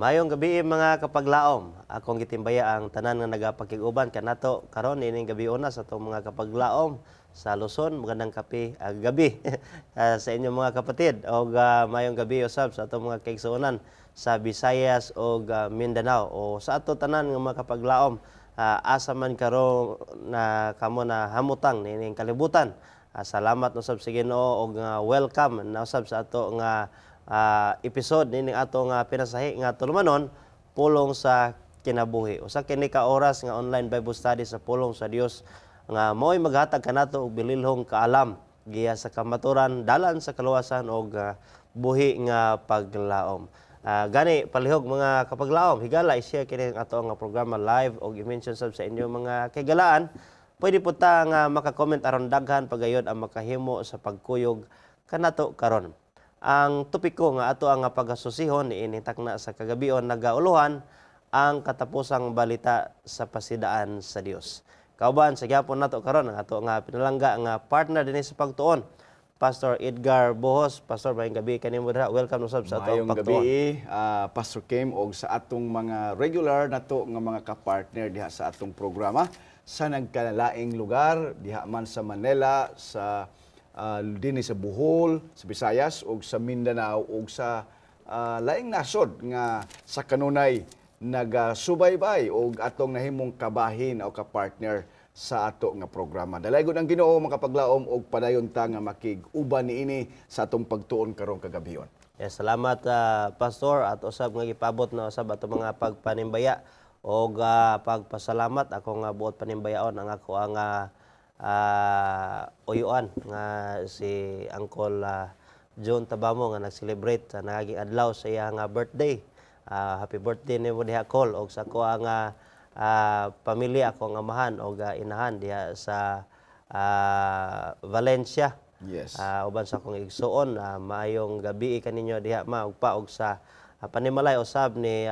Mayong gabi mga kapaglaom. Akong gitimbaya ang tanan nga nagapakiguban kanato karon ining gabi una sa atong mga kapaglaom sa Luzon. Magandang gabi sa inyong mga kapatid o mayong gabi usab sa atong mga kaigsuonan sa Visayas o Mindanao o sa ato tanan nga mga kapaglaom. Asa man karon na kamo na hamutang nining kalibutan. Salamat usab sa Ginoo og welcome na usab sa ato nga episode nining ato nga pinasahi nga tulumanon pulong sa kinabuhi. Usa kini ka oras nga online Bible study sa pulong sa Dios nga mo'y maghatag kanato og bililhong kaalam giya sa kamaturan, dalan sa kaluwasan og buhi nga paglaom. Gani palihog mga kapaglaom, higala i-share kini ato nga programa live og i-mention sab sa inyo mga kaygalaan. Pwede po ta nga maka-comment aron daghan pagayod ang makahimo sa pagkuyog kanato karon. Ang topiko nga ato ang pag-asusihon niini takna sa kagabion nagauluhan ang katapusang balita sa pasidaan sa Dios. Kauban sa gyapon nato karon ang ato nga pinalangga nga partner dinhi sa pagtuon, Pastor Edgar Bohos. Pastor, maayong gabi kanimo dira. Welcome usab sa atong pagtuon. Maayong gabi, Pastor Kim, og sa atong mga regular nato nga mga ka-partner diha sa atong programa sa nagkalaing lugar diha man sa Manila, sa dinhi sa Bohol, sa Visayas ug sa Mindanao ug sa laing nasod nga sa kanunay nagasubaybay og atong nahimong kabahin o ka-partner sa ato nga programa. Dalaygon ang Ginoo makapaglaom og padayon ta nga makig-uban niini sa atong pagtuon karong kagabion. Yes, salamat Pastor at usab nga gipabot na usab ato mga pagpanimbaya og pagpasalamat ako nga buot panimbayaon ang ako ang uyuan nga si Uncle John Tabamo nga nag-celebrate sa naging adlaw sa iya nga birthday. Happy birthday ni mo diha Col og sa ko ang pamilya akong amahan og inahan diha sa Valencia. Yes. Uban sa akong igsuon, maayong gabi kaninyo diha og sa panimalay usab ni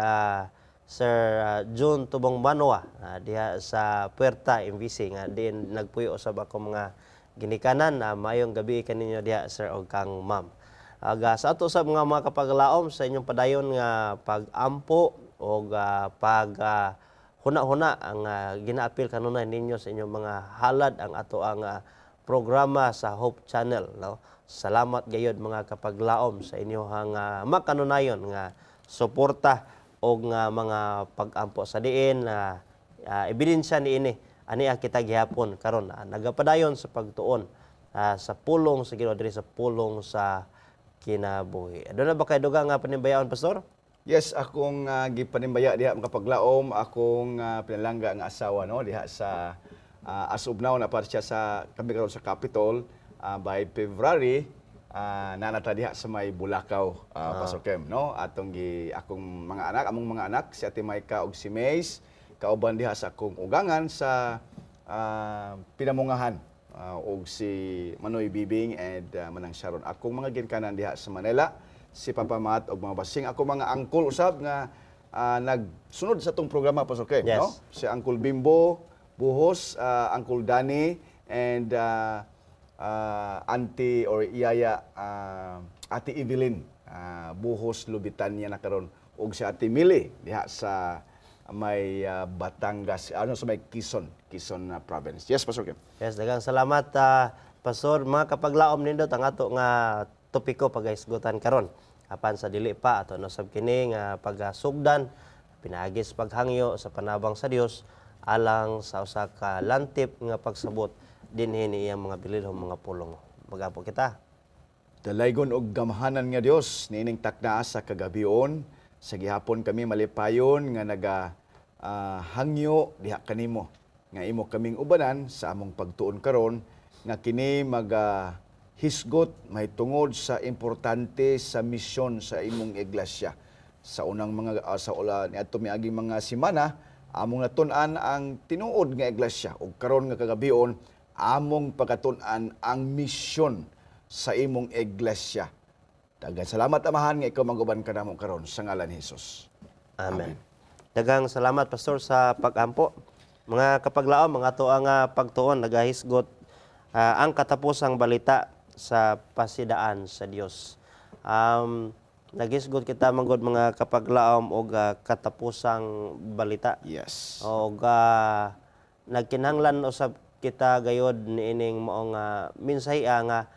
Sir June Tubong Banwa diha sa Puerta MVC nga din nagpuyo usab ako mga ginikanan. Maayong gabi kaninyo diha Sir og kang Ma'am. Sa ato usab nga mga kapaglaom sa inyong padayon nga pag-ampo og huna-huna ang ginaapil kanunay ninyo sa inyong mga halad ang ato ang programa sa Hope Channel, no? Salamat gayud mga kapaglaom sa inyong makanunayon nga suporta og mga pag-ampo sa diin ebidensya niini ani kita gihapon karon nagapadayon sa pagtuon sa pulong sa Ginoo diri sa pulong sa kinabuhi. Aduna ba kay dugang nga panimbayaon, Pastor? Yes, akong gipanimbaya diha makapaglaom, akong pinalangga nga asawa no diha sa as of now na para siya sa kami karon sa Capitol by February nanata diha sa may Bulacau, Pastor Kem, no? Atong akong mga anak, among mga anak si Ate Maika ug si Mace kauban diha sa akong ugangan sa Pinamungahan ug si Manoy Bibing and Manang Sharon. Akong mga ginkanan diha sa Manila, si Papa Mat ug mga basing. Ako mga angkol usab nga nagsunod sa atong programa, Pastor Kem, Yes. no? Si Uncle Bimbo Buhos, Uncle Danny, and Auntie or Iyaya, Ate Evelyn Buhos Lubitania na karon ug si Ate Mili diha sa may Batangas, sa may Quezon province. Yes, Pastor Kim. Yes, daghang salamat Pastor. Mga kapaglaom nindot ang ato nga topiko pagahisgutan karon. Apan sa dili pa ato nasab kini nga pagasugdan pinaagis paghangyo sa panabang sa Dios alang sa usa ka lantip nga pagsabot dinhi iyang mga bililhong mga pulong. Magapo kita. Dalaygon og gamahanan nga Dios niining takna sa kagabion sa gihapon kami malipayon nga hangyo diha kanimo nga imo kaming ubanan sa among pagtuon karon nga kini hisgot may tungod sa importante sa misyon sa imong iglesia. Sa unang mga niadto miaging mga semana among natun-an ang tinuod nga iglesia ug karon nga kagabion among pagkatun-an ang misyon sa imong iglesia. Daghang salamat amahan nga ikaw mag-uban kanamo karon sa ngalan ni Hesus. Amen. Daghang salamat Pastor sa pag-ampo. Mga kapaglaom, mga ato ang pagtuon nagahisgot ang katapusang balita sa pasidaan sa Dios. Nagisgot kita manggod mga kapaglaom og katapusang balita. Yes. Og nagkinahanglan usab kita gayod niining maong mensahe nga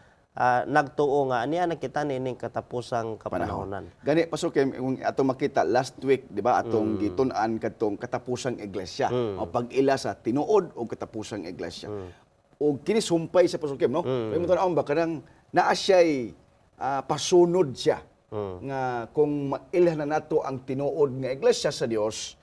nagtuo nga aniya nakita niining katapusang kapanahonan. Gani pasukim kung ato makita last week, di ba, atong gitun-an kadtong katapusang iglesia. O pag-ila sa tinuod o katapusang iglesia. O kini sumpay sa pasukim, no? Kaya mo tanawon ba kanang naa siya'y pasunod siya nga kung mailah na nato ang tinuod nga iglesia sa Dios,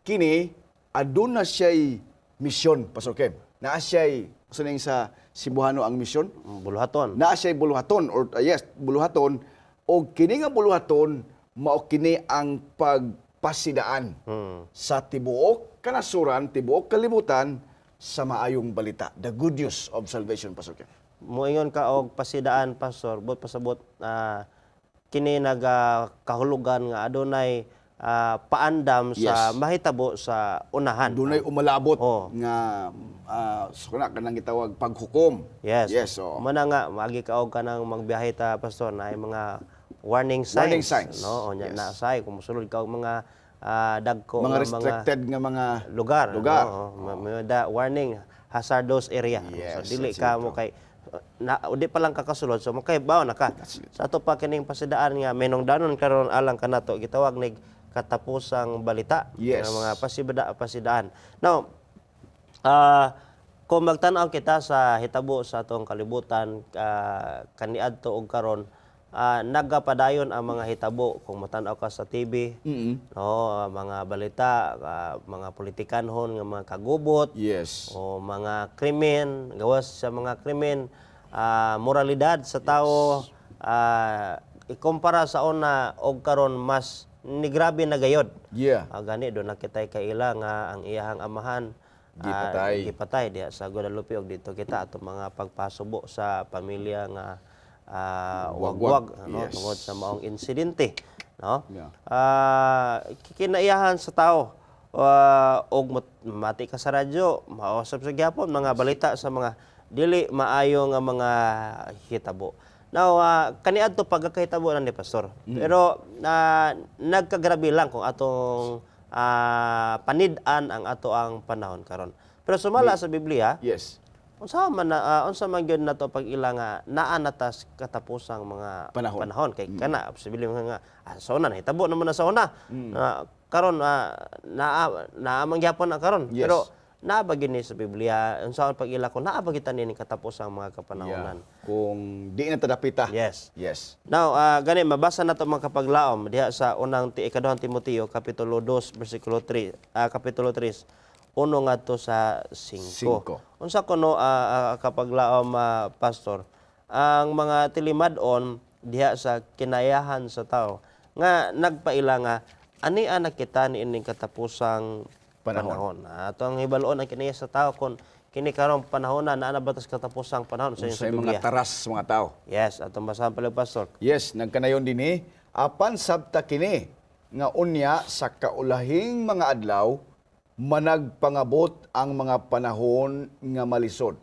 kini aduna siya'y misyon pasukim. Naa siya'y suning sa Cebuano ang misyon. Buluhaton. Naa siya'y buluhaton or yes, buluhaton o kini nga buluhaton mao kini ang pagpasidaan sa tibuok kanasuran, tibuok kalibutan sa maayong balita, the good news of salvation pasukim. Moingon ka og pasidaan pastor, but pasabot kini nagakahulugan nga adunay paandam sa mahitabo sa unahan. Dunay umalabot Oh. nga sukuna kanang gitawag paghukom. Yes. Yes, oo. Muna nga magi kaog ka nang magbiyahe ta pastor na mga warning signs. Warning signs. No, onya Yes. na say kung mosulod ka og mga dagko Mga nga restricted nga mga lugar. lugar. No? May warning hazardous area. Yes, So dili that's ka it, mo kay di pa lang kakasulod so makay bawo na ka. That's it. Sa ato pa kining pasidaan nga menungdanon karon alang kanato gitawag nig katapusang balita. Yes. Nga mga pasidaan. Now, kung magtanaw kita sa hitabo sa atong kalibutan kaniadto og karon nagapadayon ang mga hitabo kung matanaw ka sa TV no mga balita mga politikanhon nga mga kagubot Yes. o mga krimen gawas sa mga krimen moralidad sa tao ikumpara sa una og karon mas ni grabe na gayod. Yeah. Gani do nakitay kaila nga ang iyahang amahan gipatay diha sa Guadalupe og dito kita ato mga pagpasubo sa pamilya nga wagwag no Yes. tungod sa maong insidente no. Yeah. Kinaiyahan sa tao og mati ka sa radyo mausap sa gyapon mga balita sa mga dili maayo nga mga hitabo. Now, kaniadto pagkakahitabo na ni Pastor. Pero nagkagrabe lang kung atong panid-an ang ato ang panahon karon. Pero sumala sa Biblia, Yes. unsa man gyud nato pag ila nga naa natas katapusang mga panahon kay kana sa Biblia nga sa una nahitabo naman na sa una. Karon naa man gyapon na karon. Yes. Pero naa ba gini sa Biblia unsa pag ila ko naa ba kita ni katapusang mga kapanahonan. Kung di na tadapita. Yes. Yes. Now, gani mabasa nato mga kapaglaom diha sa unang ikaduhang Timoteo kapitulo 2 bersikulo 3, kapitulo 3 uno ngadto sa 5. Unsa kuno kapaglaom pastor ang mga tilimad-on diha sa kinayahan sa tao nga nagpaila nga ani anak kita ni ining katapusang panahon. Ato ang hibalon ang kinaya sa tao kon kini karong panahon na batas katapusang panahon sa Sa Biblia. mga taras mga tao. Yes, atong basahan pala pastor. Yes, nagkanayon dinhi apan sabta kini nga unya sa kaulahing mga adlaw managpangabot ang mga panahon nga malisod.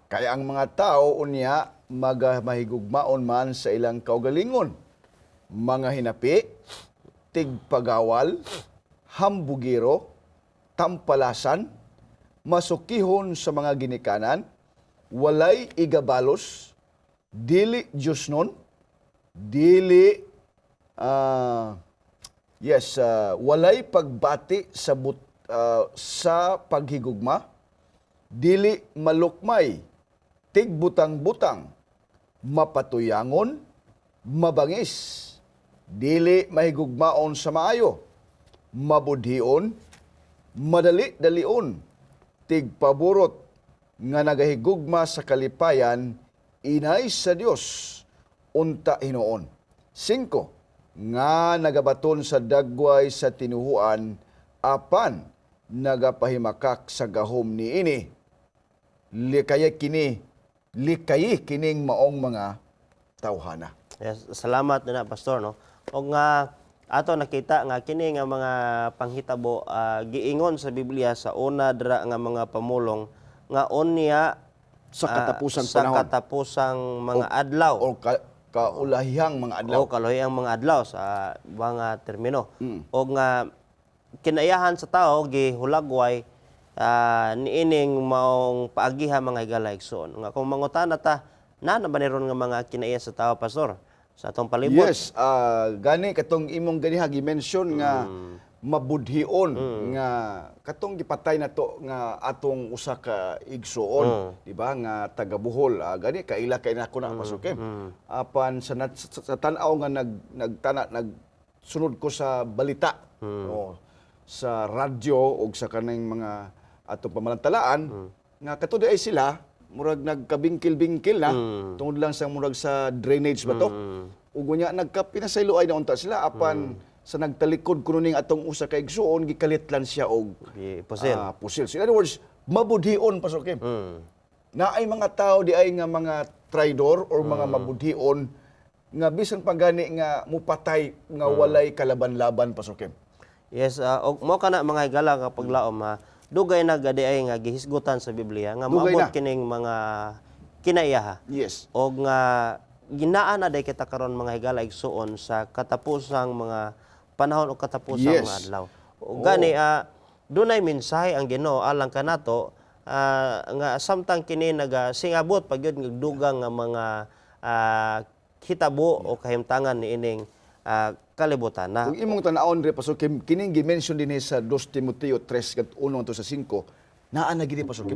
Kaya ang mga tao unya mahigugmaon man sa ilang kaugalingon. Mga hinapi, tigpagawal, hambugiro, tampalasan, masukihon sa mga ginikanan, walay igabalos, dili Diyosnon, dili walay pagbati sa paghigugma, dili malukmay, tigbutang-butang, mapatuyangon, mabangis, dili mahigugmaon sa maayo, mabudhion, madali-dalion, tigpaburot, nga nagahigugma sa kalipayan, inay sa Dios, unta hinoon. 5, nga nagabaton sa dagway sa tinuhuan, apan nagapahimakak sa gahom ni ini, likayi kining maong mga tawhana. Yes, salamat na pastor no. Og nga ato nakita nga kini nga mga panghitabo giingon sa Biblia sa una dira nga mga pamulong nga unya Sa katapusang sa panahon. katapusang mga adlaw. O kaulahihang mga adlaw. O kaloy ang mga adlaw sa mga termino. O nga kinaiyahan sa tao gihulagway niining maong paagiha mga higala igsoon. Nga kung mangutana ta na baniron nga mga kinaiya sa tao, pastor, sa atong palibot. Yes, gani katong imong ganiha gi-mention nga mabudhion nga katong gipatay na to nga atong usa ka igsoon, di ba, nga taga Bohol. Gani kaila kay nako na pasukim. Apan sa tan-aw nga nagsunod ko sa balita o sa radyo o sa kaning mga atong pamalantalaan nga katudi ay sila murag nagkabingkil-bingkil na tungod lang sa murag sa drainage ba to. Ug unya nagkapinasayloay na unta sila apan sa nagtalikod kuno ning atong usa ka igsoon gikalitlan siya og Pusil. pusil. So in other words, mabudhion pasukim. Na ay mga tao di ay nga mga traidor or mga mabudhion nga bisan pa gani nga mupatay nga walay kalaban-laban pasukim. Yes, og mo kana mga higala nga paglaom dugay na gadi ay nga gihisgutan sa Biblia nga Dugay maabot na. kining mga kinaiyaha. Yes. Og nga ginaan na day kita karon mga higala igsuon sa katapusang mga panahon o katapusang Yes. mga adlaw. O gani dunay mensahe ang Ginoo alang kanato nga samtang kini nagasingabot pagyud nga dugang nga mga hitabo o kahimtangan niining kalibutan na. Kung imong tan-awon re pasukim kining gi-mention dinhi sa 2 Timoteo 3:1 to sa 5, naa na gid pasukim.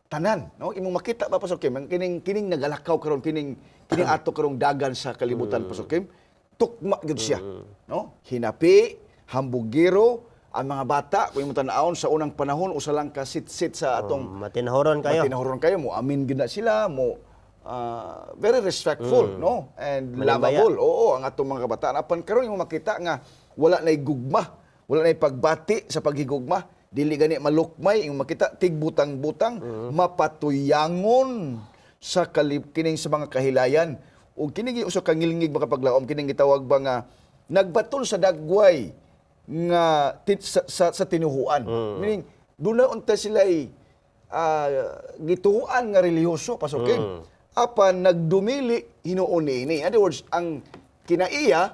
Tanan, no? Imong makita ba pasukim kining nagalakaw karon kining ato karong dagan sa kalibutan pasukim. Tukma gid siya, no? Hinapi, hambugiro, ang mga bata kung imong tan-awon sa unang panahon usa lang ka sit-sit sa atong Matinhoron kayo. matinahuron kayo mo amin gid na sila mo very respectful, no? And Malambaya. lovable. Oo, ang atong mga kabataan. Apan karon imong makita nga wala nay gugma, wala nay pagbati sa paghigugma, dili gani malukmay imong makita tigbutang-butang, mapatuyangon sa kining sa mga kahilayan. O kining usa ka ngilngig mga paglaom kining gitawag ba nga nagbatol sa dagway nga sa tinuhuan. Meaning doon na unta sila gituhuan nga relihiyoso pasukin. Apan nagdumili hinuon ini. In other words, ang kinaiya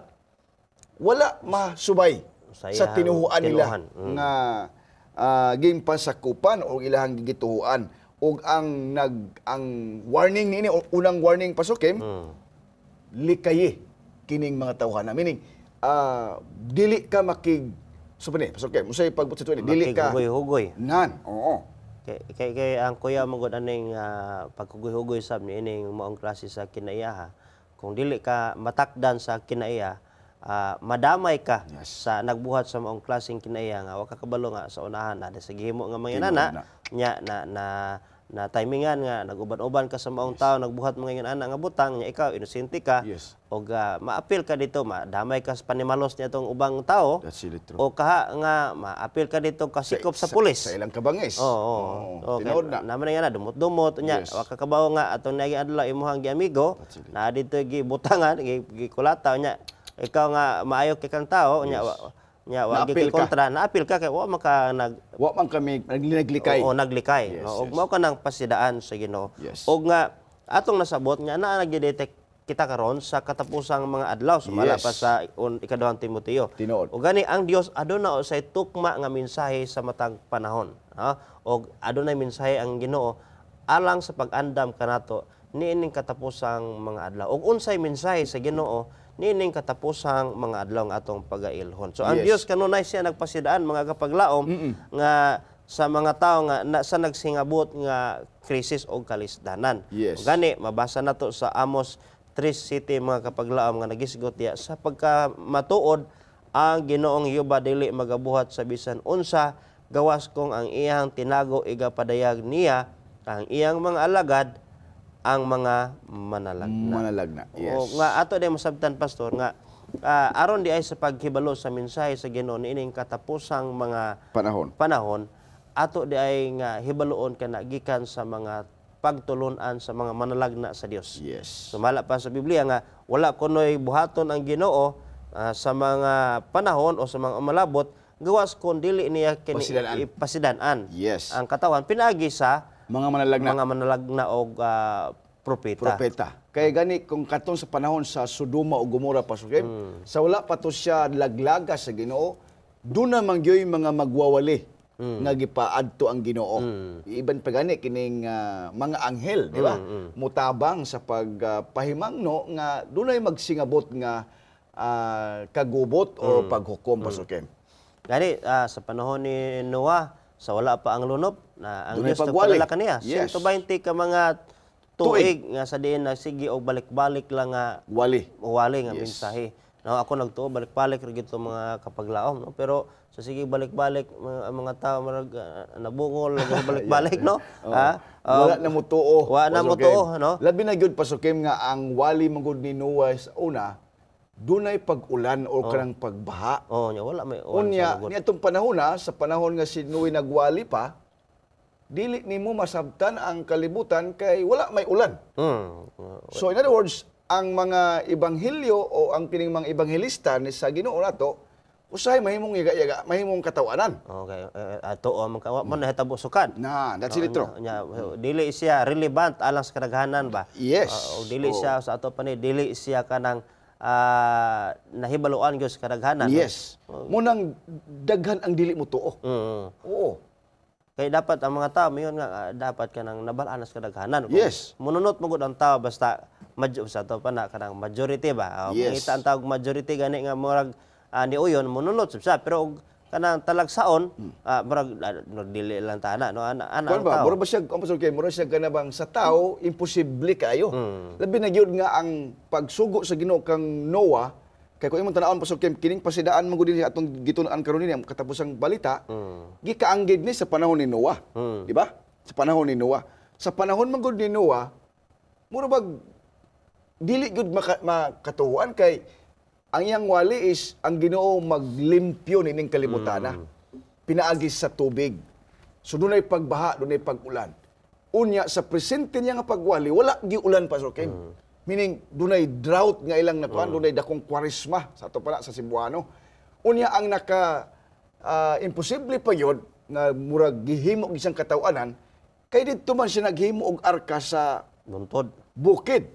wala masubay Sa sa iyang tinuhuan nila tinuhan. nga game pasakupan o ilahang gigituhuan. Og ang warning niini unang warning pasukim likayi kining mga tawhana. Meaning dili ka pasukim usay pagbut sa tuwi dili ka Makighugoy-hugoy. oo. Kay ang kuya magod aning pagkugoy-hugoy sab ni ining maong klase sa kinaiyaha. Kung dili ka matakdan sa kinaiya, madamay ka sa nagbuhat sa maong klaseng kinaiya nga wa ka kabalo nga sa unahan na sa gihimo nga mga inana nya na timingan nga naguban-uban ka sa maong tao nagbuhat mga inana nga butang nya ikaw inosente ka Yes. og maapil ka dito madamay ka sa panimalos niya tong ubang tao That's really true. o kaha nga maapil ka dito kasikop sa pulis. Sa ilang kabangis. Oo. Tinood na. Naman nga na dumot-dumot nya Yes. wa ka kabaw nga atong nagi adlaw imuhang giamigo na dito gibutangan gikulataw nya ikaw nga maayo kay kang tao nya wa Naapil gi kontra naapil ka kay wa maka nag Wa man kami naglikay. oo naglikay Yes, no? Og yes. mao ka nang pasidaan sa Ginoo. Yes. Og nga atong nasabot nga naa nagdetect kita karon sa katapusang mga adlaw sumala Yes. pa sa ikaduhang Timoteo. Tinuod. O gani ang Dios aduna usay tukma nga mensahe sa matag panahon. O adunay mensahe ang Ginoo alang sa pag-andam kanato niining katapusang mga adlaw. Og unsay mensahe sa Ginoo niining katapusang mga adlaw nga atong pagailhon. So ang Yes. Dios kanunay siya nagpasidaan mga kapaglaom nga sa mga tao nga sa nagsingabot nga krisis o kalisdanan. Yes. O gani mabasa nato sa Amos 3:7 mga kapaglaom nga nagisgot diya sa pagkamatuod ang Ginoong Jehova dili magabuhat sa bisan unsa gawas kong ang iyang tinago igapadayag niya ang iyang mga alagad ang mga manalagna. Manalagna. Yes. O nga ato day masabtan pastor nga aron di ay sa paghibalo sa mensahe sa Ginoo niining katapusang mga panahon ato di ay nga hibaloon kana gikan sa mga pagtulunan sa mga manalagna sa Dios. Yes. Sumala pa sa Biblia nga wala kunoy buhaton ang Ginoo sa mga panahon o sa mga umalabot gawas kun dili niya kini Pasidanaan. ipasidan-an Yes. ang katawan pinagi sa Mga manalagna. mga manalagna o propeta. Propeta. Kay gani kung katong sa panahon sa Sodoma o Gomora Pastor Kim, sa wala pa to siya laglaga sa Ginoo, doon na mangyoy mga magwawali nga gipaadto ang Ginoo. Iban pa gani kining mga anghel, di ba? Mutabang sa pagpahimangno nga dunay magsingabot nga kagubot o paghukom Pastor Kim. Gani, sa panahon ni Noah, sa wala pa ang lunop, na ang Dunay Diyos pagwali. nagpadala kaniya. Yes. 120 ka mga tuig nga sa diin na sige og balik-balik lang nga Wali. wali nga Yes. mensahe. No, ako nagtuo balik-balik ra gito mga kapaglaom, no? Pero sa sige balik-balik mga tao marag nabungol balik-balik, no? Wala na mo tuo. Wala na mo Pastor Kim. tuo, no? Labi na gyud Pastor Kim nga ang wali mangud ni Noah sa una, dunay pag-ulan o kanang pagbaha. Oh, nya wala may Unya, niadtong panahon sa panahon nga si Noe nagwali pa, dili nimo masabtan ang kalibutan kay wala may ulan. So in other words, ang mga ebanghelyo o ang kining mga ebanghelista ni sa Ginoo nato usahay mahimong yaga-yaga, mahimong katawanan. Okay, ato man ka man nahitabo sukan. That's it true. Nya dili siya relevant alang sa kadaghanan ba? Yes. O dili siya sa ato pa ni dili siya kanang nahibaluan gyud sa kadaghanan. Yes. Munang daghan ang dili mo tuo. Oo. Kaya dapat ang mga tao mayon nga dapat kanang nabalaan sa kadaghanan. Kung Yes. mununot mo gud ang tao basta sa ato pa na kanang majority ba. Yes. Mangita ang tawag majority gani nga murag ni uyon mununot siya pero og kanang talagsaon murag dili lang tana no ana Kuan ang ba? tao. Mura ba siya, Pastor Kim, mura siya kanabang sa tao, imposible kayo. Labi na gyud nga ang pagsugo sa Ginoo kang Noah, kay kung imong tan-awon Pastor Kim, kining pasidaan man gud atong gitun-an karon ni katapusang balita, gikaanggid ni sa panahon ni Noah. Di ba? Sa panahon ni Noah. Sa panahon man gud ni Noah, mura bag dili gud makatuhuan kay ang iyang wali is ang Ginoo maglimpyo nining kalibutana. Pinaagis sa tubig. So dunay pagbaha, dunay pag-ulan. Unya sa presente niya nga pagwali, wala gi ulan Pastor Kim. Meaning dunay drought nga ilang nakuan, dunay dakong kwaresma sa ato pa sa Cebuano. Unya ang imposible pa yun nga murag gihimo og isang katawanan kay didto man siya naghimo og arka sa Buntod. bukid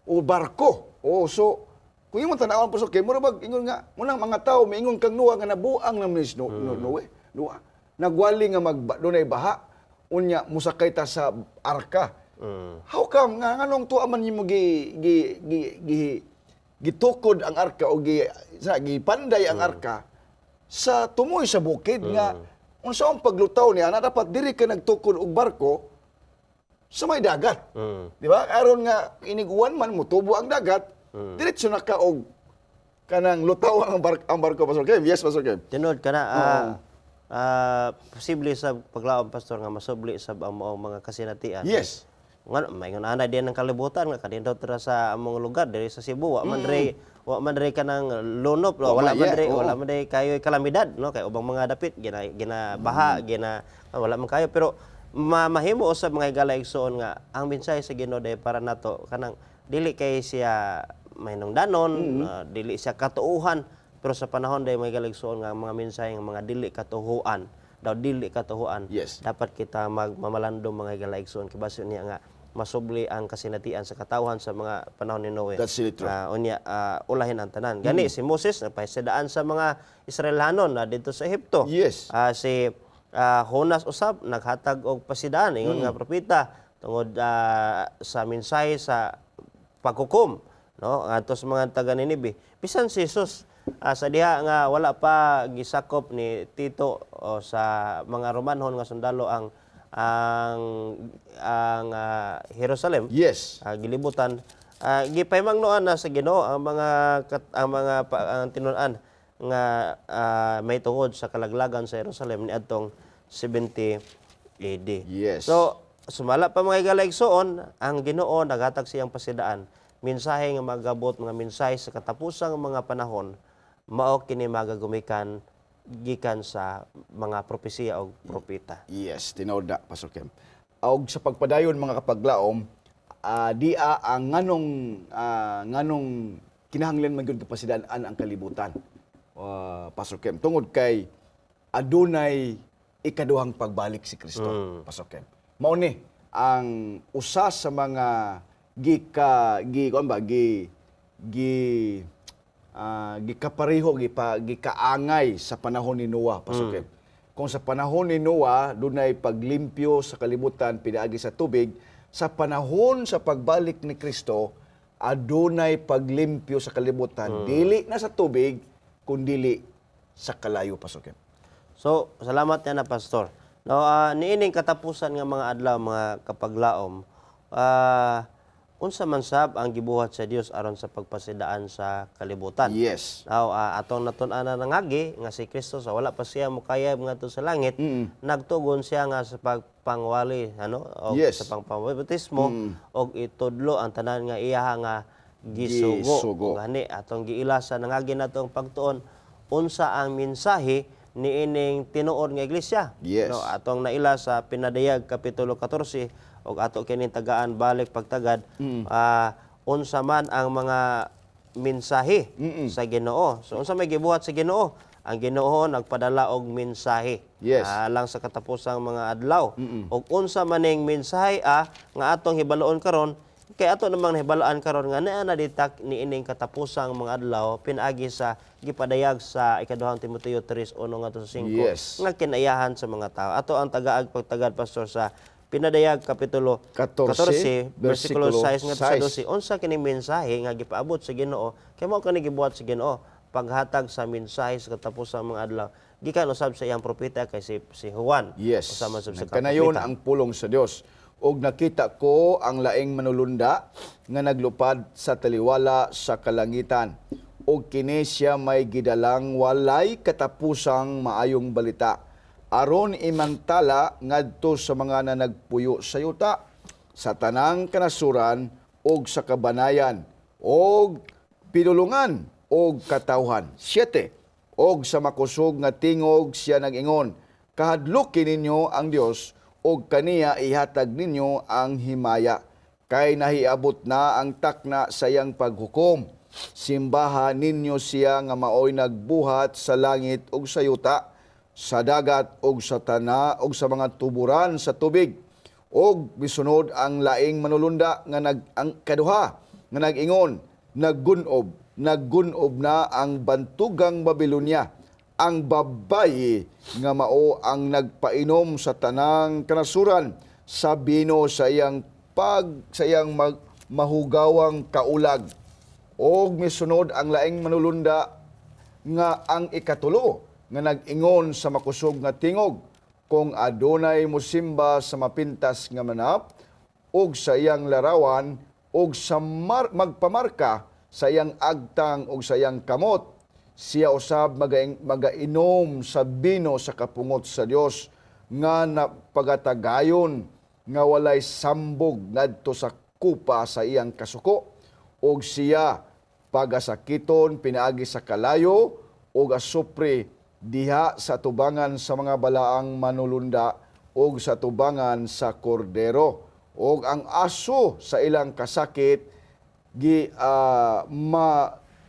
o barko. So kung imong tan-awon Pastor Kim, mura bag ingon nga munang mga tao miingon kang Noah nga nabuang na mis Noah. Nagwali nga dunay baha unya musakay ta sa arka. How come nga nganong tuwa man nimo gitukod ang arka o gipanday ang arka sa tumoy sa bukid nga unsa ang paglutaw niya na dapat diri ka nagtukod og barko sa may dagat. Di ba? Aron nga iniguan man mutubo ang dagat, diretso na ka og kanang lutaw ang barko Pastor Kim. Yes Pastor Kim. Tinod kana posible sa paglaom pastor nga masubli sa mga kasinatian. Yes. Nga may ana din ang kalibutan nga kadto tra sa among lugar diri sa Cebu wa man diri kanang lunop wala man diri kayo kalamidad no kay ubang mga dapit ginabaha wala man kayo pero mahimo usab mga igalaigsoon nga ang mensahe sa Ginoo day para nato kanang dili kay siya mahinungdanon dili siya katuuhan pero sa panahon day may galigsoon nga mga mensahe nga mga dili katuhuan Yes. dapat kita mamalandong mga igalaigsoon kay basin niya nga masubli ang kasinatian sa katawhan sa mga panahon ni Noe. That's really true. Unya ulahin ang tanan. Gani si Moses nagpahisadaan sa mga Israelanon na dito sa Ehipto. Yes. Si Jonas usab naghatag og pasidaan ingon nga propeta tungod sa mensahe sa paghukom no adto sa mga taga Ninibe. Bisan si Jesus sa diha nga wala pa gisakop ni Tito o sa mga Romanhon nga sundalo ang Jerusalem. Yes. Gilibutan gipahimangnoan na sa Ginoo ang mga tinun-an nga may tungod sa kalaglagan sa Jerusalem niadtong 70 AD. Yes. So sumala pa mga igalaigsoon ang Ginoo naghatag siyang pasidaan mensahe nga magabot mga mensahe sa katapusang mga panahon mao kini magagumikan gikan sa mga propesiya o propeta. Yes, tinawd na, Pastor Kim. Og sa pagpadayon mga kapaglaom, ang nganong kinahanglan man gyud kapasidaan ang kalibutan. Pastor Kim, tungod kay adunay ikaduhang pagbalik si Kristo, Pastor Kim. Mao ni ang usa sa mga kuan ba gikapareho gikaangay sa panahon ni Noah, Pastor Kev. Kung sa panahon ni Noah dunay paglimpyo sa kalibutan pinaagi sa tubig, sa panahon sa pagbalik ni Kristo adunay paglimpyo sa kalibutan dili na sa tubig kundi sa kalayo, Pastor Kev. So, salamat yan na, Pastor. No, niining katapusan nga mga adlaw, mga kapaglaom, unsa man sab ang gibuhat sa Dios aron sa pagpasidaan sa kalibutan. Yes. Now, atong natun-ana nangagi nga si Kristo sa wala pa siya mukayab ngadto sa langit, nagtugon siya nga sa pagpangwali o Yes. sa pangpabautismo og itudlo ang tanan nga iya nga gisugo. Gisugo. Gani atong giilasa nangagi natong pagtuon unsa ang mensahe niining tinuod nga iglesia. Yes. No, atong naila sa Pinadayag Kapitulo 14 og ato kining tagaan balik pagtagad unsa man ang mga mensahe sa Ginoo. So unsa may gibuhat sa Ginoo? Ang Ginoo nagpadala og mensahe Yes. lang sa katapusang mga adlaw. Og unsa man ning mensahe nga atong hibaloon karon kay ato namang nahibalaan karon nga naa na ditak niining katapusang mga adlaw pinaagi sa gipadayag sa ikaduhang Timoteo 3:1 ngadto sa 5 Yes. nga kinayahan sa mga tao. Ato ang tagaag pagtagad, Pastor, sa Pinadayag Kapitulo 14 versikulo 6 ngadto sa 12. Unsa kining mensahe nga gipaabot sa Ginoo kay mao kani gibuhat sa Ginoo paghatag sa mensahe sa katapusang mga adlaw gikan usab sa iyang propeta kay si Juan. Yes. Usama sab sa Nagkanayon kapropeta. ang pulong sa Dios. Og nakita ko ang laing manulunda nga naglupad sa taliwala sa kalangitan. Og kini siya may gidalang walay katapusang maayong balita. Aron imantala ngadto sa mga nanagpuyo sa yuta, sa tanang kanasuran og sa kabanayan, og pinulungan og katawhan. 7. Og sa makusog nga tingog siya nag-ingon, kahadlukin ninyo ang Dios og kaniya ihatag ninyo ang himaya. Kay nahiabot na ang takna sa iyang paghukom. Simbahan ninyo siya nga maoy nagbuhat sa langit ug sa yuta, sa dagat ug sa tana ug sa mga tuburan sa tubig. Og bisunod ang laing manulunda nga ang kaduha nga nag-ingon, naggunob na ang bantugang Babilonia, ang babayi nga mao ang nagpainom sa tanang kanasuran sa bino sa iyang mahugawang kaulag. Og misunod ang laing manulunda nga ang ikatulo nga nag-ingon sa makusog nga tingog, kung adunay mosimba sa mapintas nga manap og sa iyang larawan og sa magpamarka sa iyang agtang og sa iyang kamot, siya usab magainom sa bino sa kapungot sa Dios nga napagatagayon nga walay sambog ngadto sa kupa sa iyang kasuko, og siya pagasakiton pinaagi sa kalayo og asupre diha sa tubangan sa mga balaang manulunda og sa tubangan sa kordero. Og ang aso sa ilang kasakit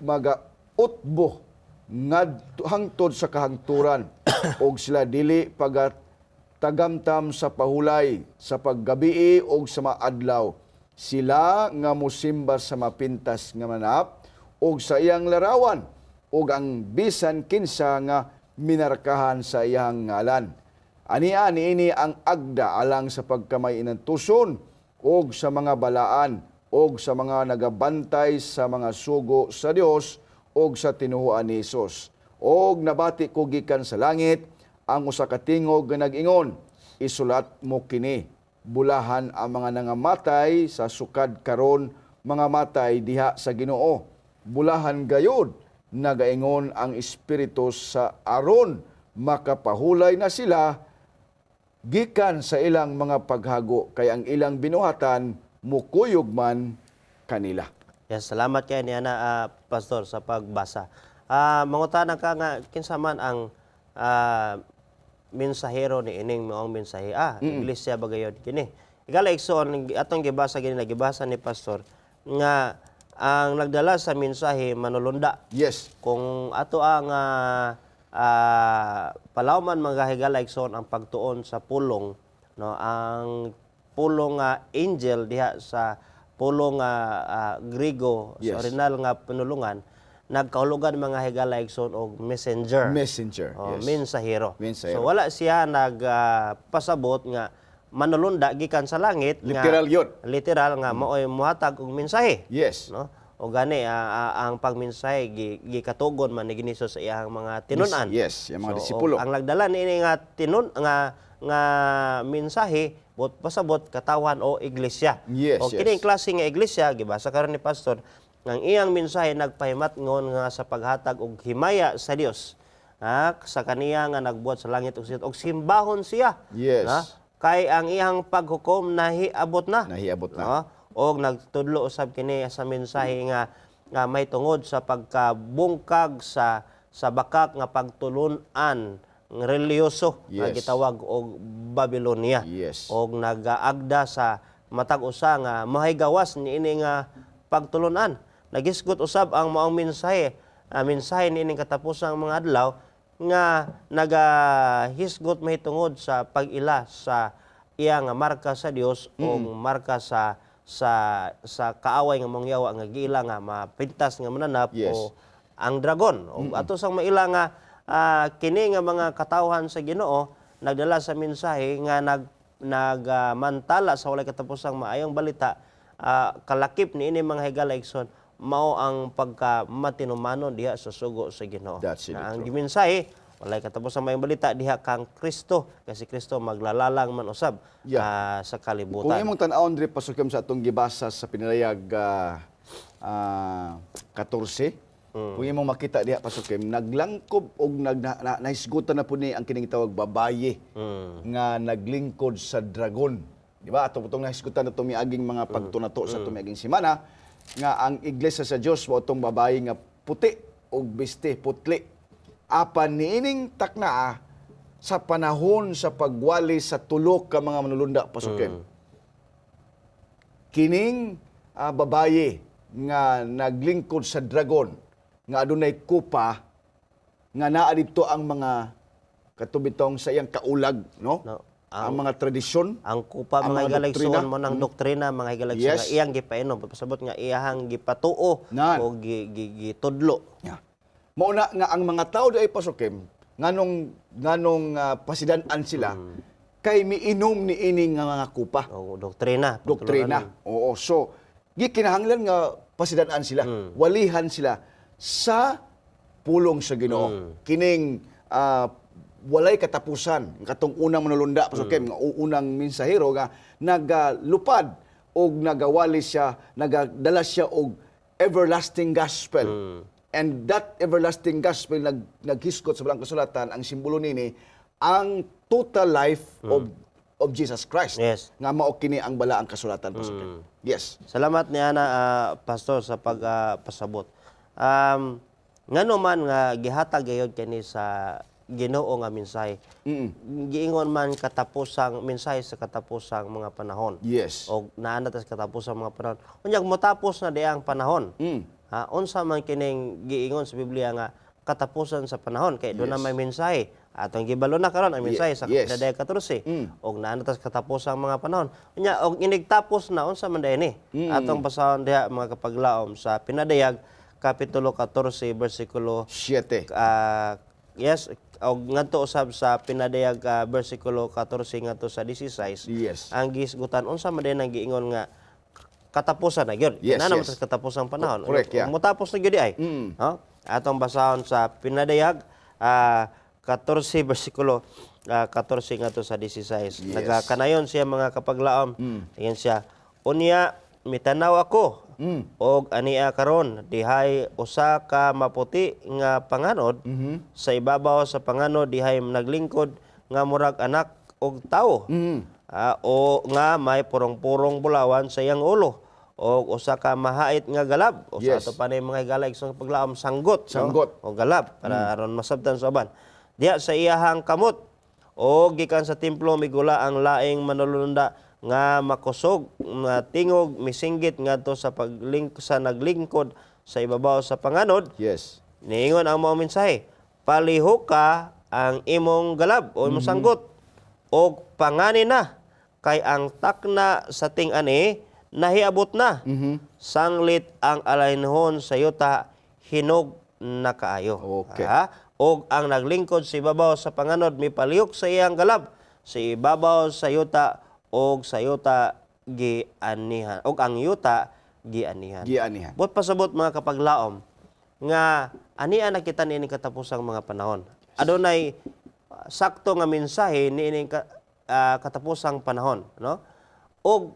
magautbo hangtod sa kahangturan og sila dili pagatagamtam sa pahulay sa paggabii og sa maadlaw. Sila nga mosimba sa mapintas nga manap og sa iyang larawan og ang bisan kinsa nga minarkahan sa iyang ngalan. Ani-ani ini ang agda alang sa pagkamay inantuson og sa mga balaan og sa mga nagabantay sa mga sugo sa Dios og sa tinuhuan ni Hesus. Og nabati ko gikan sa langit ang usa ka tingog nga nag-ingon, isulat mo kini, bulahan ang mga nangamatay sa sukad karon, mga matay diha sa Ginoo. Bulahan gayud nagaingon ang Espiritu sa aron makapahulay na sila gikan sa ilang mga paghago, kay ang ilang binuhatan mukuyog man kanila. Yes, salamat kay niana Pastor sa pagbasa. Mangutana ka nga kinsa man ang mensahero ni ining maong mensahe. Iglesia bagayod kini. Igala igsoon atong gibasa gini nagibasa ni Pastor nga ang nagdala sa mensahe manulunda. Yes. Kung ato ang palawman magahigala igsoon ang pagtuon sa pulong, no, ang pulong angel diha sa pulong Griego Yes. sa original nga panulungan, nagkahulugan mga higala igsoon og messenger. Messenger. Oh, Yes. mensahero. Mensahero. So wala siya pasabot nga manulunda gikan sa langit Literal yun. literal nga maoy muhatag og mensahe. Yes. No? O gani ang pagmensahe gikatugon man ni Giniso sa iyang mga tinunan. Yes, yung mga So, disipulo. ang nagdala niini nga nga mensahe pasabot katawan o iglesia. Yes, O yes. kining klase nga iglesia gibasa karon ni pastor ang iyang mensahe nagpahimatngon nga sa paghatag og himaya sa Dios. Sa kaniya nga nagbuhat sa langit og simbahon siya. Yes. Kay ang iyang paghukom nahiabot na. Nahiabot na. No? Og nagtudlo usab kini sa mensahe nga may tungod sa pagkabungkag sa bakak nga pagtulun-an reliyoso nga Yes. gitawag og Babylonia. Yes. Og nagaagda sa matag usa nga mahigawas niini nga pagtulun-an. Nagisgot usab ang maong mensahe, mensahe niining katapusang mga adlaw nga nagahisgot mahitungod sa pag-ila sa iyang marka sa Dios o marka sa kaaway nga mangyawa nga giila nga mapintas nga mananap Yes. o ang dragon. O ato sang maila nga kini nga mga katawhan sa Ginoo nagdala sa mensahe nga nagmantala sa walay katapusang maayong balita, kalakip niini mga higala igsoon mao ang pagkamatinumanon diha sa sugo sa Ginoo. That's it, Na ang true. gimensahe walay katapusang maayong balita diha kang Kristo, kasi Kristo maglalalang man usab Yeah. sa Kung kalibutan. imong tan-awon diri pasukim sa atong gibasa sa pinalayag 14, kung imong makita diha pasukim, naglangkob og nahisgutan na po ni ang kining tawag babaye nga naglingkod sa dragon. Di ba? Atong nahisgutan na miaging mga pagtunato sa miaging semana nga ang iglesia sa Dios mo itong babaye nga puti og biste putli. Apan niining takna sa panahon sa pagwali sa tulok ka mga manulunda pasukin. Kining babaye nga naglingkod sa dragon nga adunay kupa nga naa dito ang mga katubitong sa iyang kaulag, no? No. Ang mga tradisyon, Ang kupa ang mga mga doktrina. higaligsoon mo ng doktrina, mga higaligsoon Yes. nga iyang gipainom, pasabot nga iyahang gipatuo Nan. o gitudlo. Yeah. Mauna nga ang mga tao di ay pasukim nganong pasidan-an sila kay miinom ni ining nga mga kupa, O doktrina. doktrina. Oo, so gikinahanglan nga pasidan-an sila, walihan sila sa pulong sa Ginoo. Kining walay katapusan katong unang manulunda pasukim nga unang mensahero nga nagalupad og nagawali siya, nagadala siya og everlasting gospel. And that everlasting gospel naghisgot sa Balang Kasulatan, ang simbolo nini ang total life of Jesus Christ. Yes. Nga mao kini ang balaang kasulatan pasukin. Yes. Salamat ni Ana Pastor sa pagpasabot. Ngano man nga gihatag gayud kini sa Ginoo nga mensahe. Giingon man katapusang mensahe sa katapusang mga panahon. Yes. O naana ta sa katapusang mga panahon. Unyag motapos na diang panahon. Unsa man kining giingon sa Biblia nga katapusan sa panahon kay doon na may mensahe. Atong gibalo na karon ang mensahe sa Yes. Pinadaya 14. Og naana ta sa katapusang mga panahon. Unya og inigtapos na unsa man dayni. Atong basahon diha mga kapaglaom sa Pinadayag kapitulo 14 bersikulo 7. yes, og ngadto usab sa Pinadayag bersikulo 14 ngadto sa 16. Yes. Ang gisgutan unsa man din ang giingon nga katapusan na gyud. Yes, Naman yes. sa katapusang panahon. Correct, yeah. Mutapos na gyud ay. Atong basahon sa Pinadayag 14 bersikulo 14 ngadto sa 16. Yes. Nagakanayon siya mga kapaglaom. Ingon siya, unya mitanaw ako og ania karon dihay usa ka maputi nga panganod sa ibabaw sa panganod dihay naglingkod nga murag anak og tawo. O nga may purong-purong bulawan sa iyang ulo o usa ka mahait nga galab o sa Yes. ato pa ni mga higala sa paglaom sanggot, Sanggot. no? O galab para aron masabtan sa uban. Diya sa iyahang kamot o gikan sa templo migula ang laing manulunda nga makusog nga tingog misinggit ngadto sa sa naglingkod sa ibabaw sa panganod. Yes. Niingon ang mga mensahe, paliho ka ang imong galab o imong sanggot o pangani na kay ang takna sa ting-ani nahiabot na. Sanglit ang alaynhon sa yuta, hinog na kaayo. Okay. Og ang naglingkod sa ibabaw sa panganod, mipalihok sa iyang galab, sa ibabaw sa yuta, og sa yuta gianihan. Og ang yuta gianihan. Gianihan. Bot pasabot mga kapaglaom, nga anian na kita niining katapusang mga panahon. Adunay sakto nga mensahe niining katapusang panahon, no? Og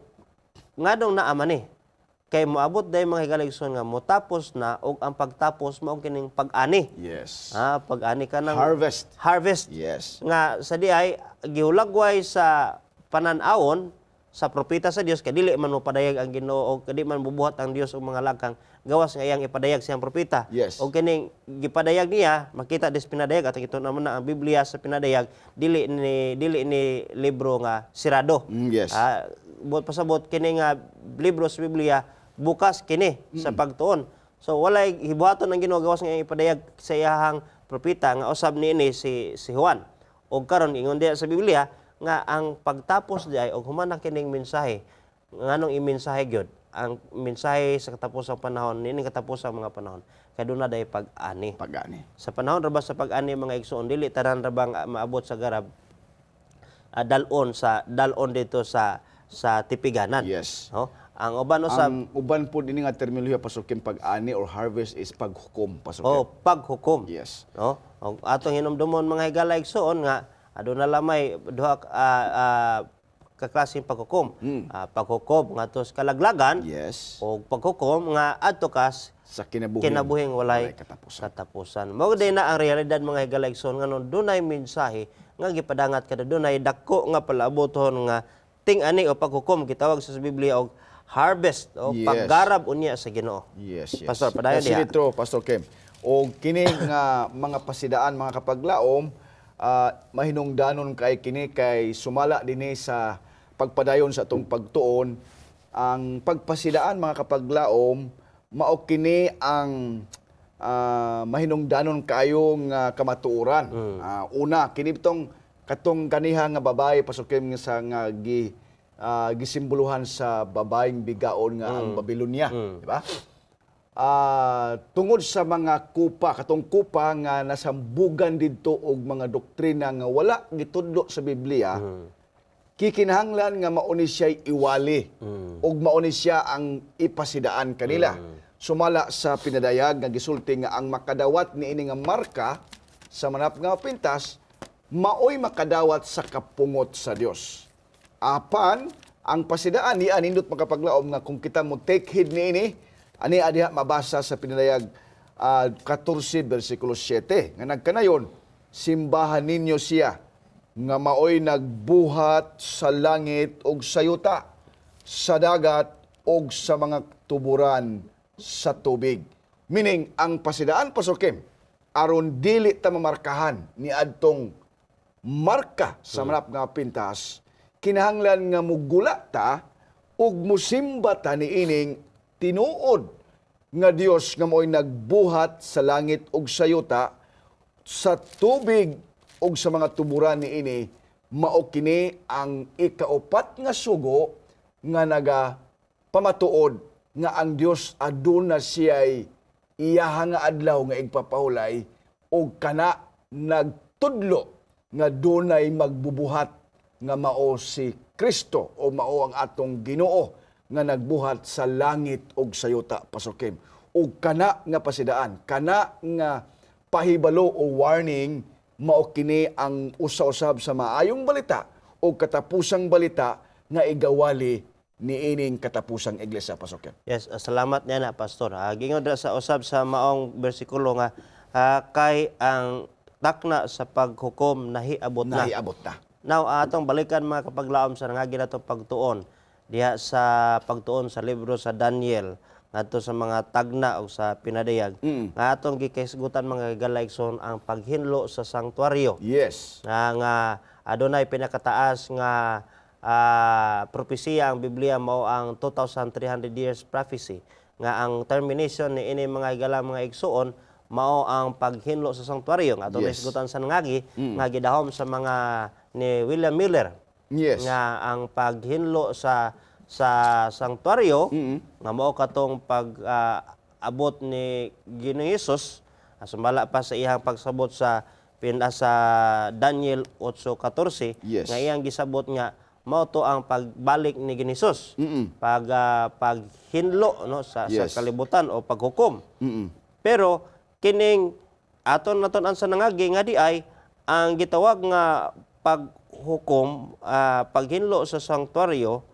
ngadong naama ni kay moabot day mga higaligson nga motapos na og ang pagtapos mao kining pag-ani. Yes. Pag-ani ka ng Harvest. harvest. Yes. Nga sa diay gihulagway sa panan-awon sa propeta sa Dios kay dili man mo padayag ang Ginoo o kadi man bubuhat ang Dios og mga lakang gawas nga iyang ipadayag siyang propeta. Yes. O kining gipadayag niya makita des pinadayag at ito naman na ang Biblia sa pinadayag dili ni libro nga sirado. Yes. Buot pasabot kini nga libro sa Biblia bukas kini sa pagtuon. So walay hibuhaton ang Ginoo gawas nga iyang ipadayag sa iyahang propeta nga usab niini si Juan. Og karon ingon diha sa Biblia nga ang pagtapos diay og human na kining mensahe nganong imensahe gyud ang mensahe sa katapusang panahon nining katapusang mga panahon kay dunay day pag-ani. Pag-ani. Sa panahon ra ba sa pag-ani mga igsoon dili tanan ra bang maabot sa garab dalon dito sa tipiganan. Yes. No? Ang uban usab Ang uban po din nga terminolohiya pasukin pag-ani or harvest is paghukom pasukin. paghukom. Yes. No? Og atong hinumdumon mga higala igsoon nga aduna lamay duha ka klaseng paghukom. Paghukom ngadto sa kalaglagan Yes. o paghukom nga adto kas Sa kinabuhi. kinabuhing walay katapusan. Mao din na ang realidad mga higala igsoon nganong dunay mensahe nga gipadangat kada dunay dako nga palaboton nga ting-ani o paghukom gitawag sa Biblia og harvest o Yes. paggarab unya sa Ginoo. Yes. Pastor, padayon diha. True, Pastor Kim. O kini nga mga pasidaan, mga kapaglaom, mahinungdanon kay kini kay sumala dinhi sa pagpadayon sa atong pagtuon. Ang pagpasidaan, mga kapaglaom, mao kini ang mahinungdanon kayo nga kamatuoran. Una, kini katong kaniha nga babae, Pastor Kim, sa nga gisimboluhan sa babaeng bigaon nga ang Babylonia, di ba? Tungod sa mga kupa, katong kupa nga nasambugan didto og mga doktrina nga wala gitudlo sa Biblia, kikinahanglan nga mauni siya iwali ug mauni siya ang ipasidaan kanila. Sumala sa pinadayag nga gisulti nga ang makadawat niini nga marka sa manap nga pintas maoy makadawat sa kapungot sa Dios. Apan ang pasidaan ni anindot makapaglaom nga kung kita mo take heed niini ani adiha mabasa sa pinadayag 14 bersikulo 7 nga nagkanayon simbahan ninyo siya nga maoy nagbuhat sa langit ug sa yuta sa dagat ug sa mga tuburan sa tubig. Meaning ang pasidaan Pastor Kim aron dili ta mamarkahan ni adtong marka sa manap nga pintas kinahanglan nga mugula ta ug musimba ta niining tinuod nga Dios nga mo'y nagbuhat sa langit ug sa yuta, sa tubig ug sa mga tuburan niini, mao kini ang ikaupat nga sugo nga naga pamatuod nga ang Dios aduna siya'y iyaha nga adlaw nga igpapahulay ug kana nagtudlo nga dunay magbubuhat nga mao si Kristo o mao ang atong Ginoo nga nagbuhat sa langit ug sa yuta, Pastor Kim. Ug kana nga pasidaan, kana nga pahibalo o warning, mao kini ang usa-usab sa maayong balita o katapusang balita nga igawali niining katapusang iglesia, Pastor Kim. Yes, salamat niya na, Pastor. Gingon ra sa usab sa maong bersikulo nga kay ang takna sa paghukom nahiabot na. Nahiabot na. Now, atong balikan mga kapaglaom sa nangagi na itong pagtuon. Diha sa pagtuon sa libro sa Daniel, ngadto sa mga tagna o sa pinadayag. Nga atong gikaisgutan mga galaigson ang paghinlo sa sanktuaryo. Yes. Nga adunay pinakataas nga propesiya ang Biblia mao ang 2,300 years prophecy. Nga ang termination ni ini mga higala mga igsuon mao ang paghinlo sa sanktuaryo. Nga atong isgutan sa nangagi nga gidahom sa mga ni William Miller. Yes. Nga ang paghinlo sa sa sanktuaryo nga mao katong pag abot ni Ginoong Hesus sumala pa sa iyang pagsabot sa sa Daniel 8:14 Yes. nga iyang gisabot nga mao to ang pagbalik ni Ginoong Hesus paghinlo no sa Yes. kalibutan o paghukom. Mm-mm. Pero kining aton naton-an sa nangagi nga di ay ang gitawag nga paghukom, paghinlo sa sanktuaryo,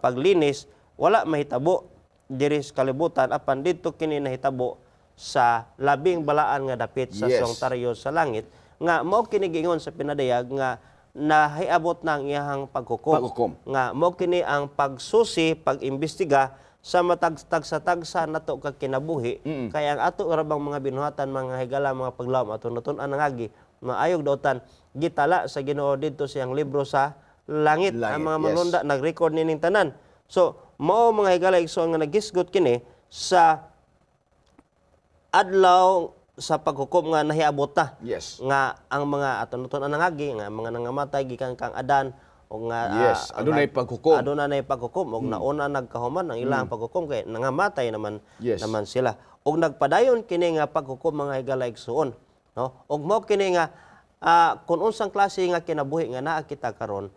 paglinis wala mahitabo diri sa kalibutan apan didto kini nahitabo sa labing balaan nga dapit sa Yes. sanktuaryo sa langit nga mao kini giingon sa pinadayag nga nahiabot na ang iyahang paghukom. Paghukom. Nga mao kini ang pagsusi, pag-imbestiga sa matagsa-tagsa nato kag kinabuhi kaya ang ato ra bang mga binuhatan, mga higala, mga paglaom ato natun-an nangagi maayog daotan gitala sa Ginoo didto siyang libro sa langit. Ang mga Yes. manlunda nag-record nining tanan. So mao mga higala igsoon nga nagisgot kini sa adlaw sa paghukom nga nahiabot ta Yes. nga ang mga aton natun-an nangagi nga mga nangamatay gikan kang Adan o nga Yes, adunay paghukom. adunay paghukom og nauna nagkahuman ang ilang paghukom kay nangamatay naman Yes. naman sila og nagpadayon kini nga paghukom mga higala igsoon no og mao kini nga kun unsang klase nga kinabuhi nga naa kita karon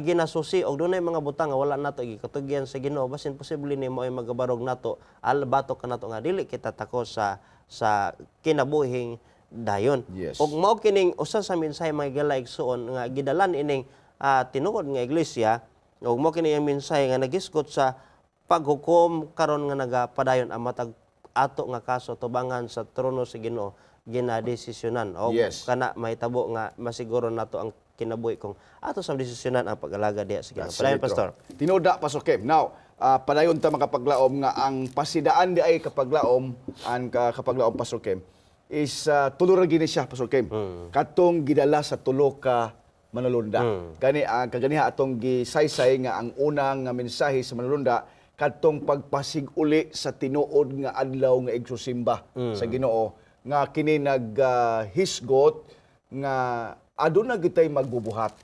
ginasusi og dunay mga butang nga wala nato gikatugyan sa Ginoo basin posible nimo ay magabarog nato albatok kanato nga dili kita tako sa kinabuhing dayon. Yes. Og mao kining usa sa mensahe mga higala igsoon nga gidalan ining tinuod nga iglesia ug mo kini ang mensahe nga nagisgot sa paghukom karon nga nagapadayon ang matag ato nga kaso tubangan sa trono sa Ginoo ginadesisyonan o Yes. kana mahitabo nga masiguro nato ang kinabuhi kung ato sa desisyonan ang pag-alaga diha sa Ginoo. That's Padayon right, pastor. Tinoda, Pastor Kim. Now, padayon ta makapaglaom nga ang pasidaan di ay kapaglaom, ang kapaglaom, Pastor Kim, is tulo ra gini siya, Pastor Kim. Katong gidala sa tulo ka manulunda. Gani kaganiha atong gisaysay nga ang unang nga mensahe sa manulunda kadtong pagpasig-uli sa tinuod nga adlaw nga igsusimba sa Ginoo nga kini naghisgot nga aduna gitay magbubuhat.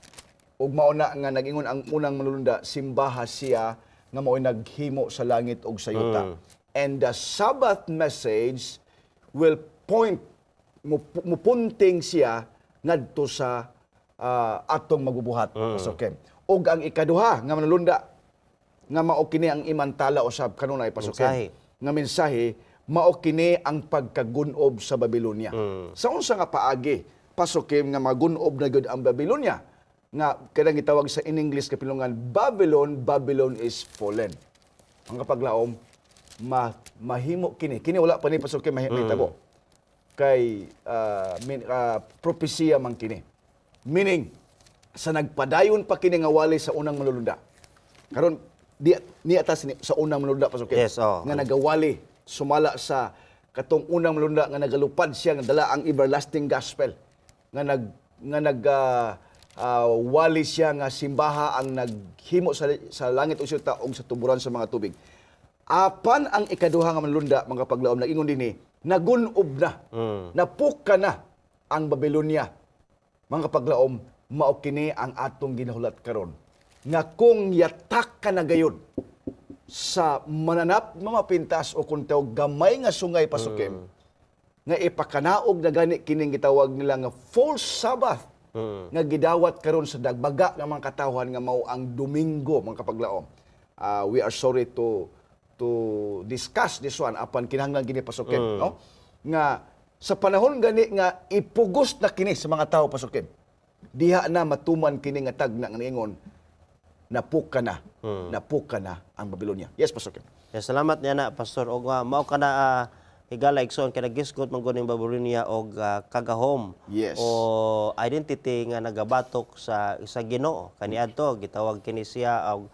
Ug mauna nga nag-ingon ang unang manulunda simbaha siya nga mao'y naghimo sa langit ug sa yuta. And the Sabbath message will point mupunting siya ngadto sa atong magbubuhat, Pastor Ken. Ug ang ikaduha nga manulunda nga mao kini ang imantala usab kanunay, Pastor Mensahe. Ken. Nga mensahe mao kini ang pagkagunob sa Babylonia. Sa unsa nga paagi, Pastor Ken, nga magunob na gyud ang Babylonia nga kadang gitawag sa in English kapilungan Babylon is fallen. Ang kapaglaom mahimo kini wala pa ni Pastor Ken mahitabo kay propesya man kini. Meaning, sa nagpadayon pa kini nga wali sa unang manulunda. Karon ni atas sa unang manulunda, Pastor Ken, Yes, oh. nga nagawali, sumala sa katong unang manulunda nga nagalupad siya nga dala ang everlasting gospel. Wali siya nga simbaha ang naghimo sa langit ug yuta ug sa tuburan sa mga tubig. Apan ang ikaduha nga manulunda, mga paglaom, nag-ingon dinhi, nagunob na, napuka na ang Babylonia. Mga paglaom, mao kini ang atong ginahulat karon nga kung yatak ka na gayon sa mananap mamapintas o kung tawag gamay nga sungay, pasukim, nga ipakanaog na gani kining gitawag nila nga false Sabbath nga gidawat karon sa dagbaga nga mga katawhan nga mao ang Domingo, mga kapaglaom. We are sorry to discuss this one apan kinahanglan gini, pasukim, no? Nga sa panahon gani nga ipugos na kini sa mga tao, pasukin. Diha na matuman kini nga tagna nga ningon napuka na ang Babylonia. Yes, pasukin. Yes, salamat niya na pastor og mao kana higala igsoon kay nagisgot man gud ning Babylonia og kagahom Yes. o identity nga nagabatok sa Ginoo kaniadto gitawag kini siya og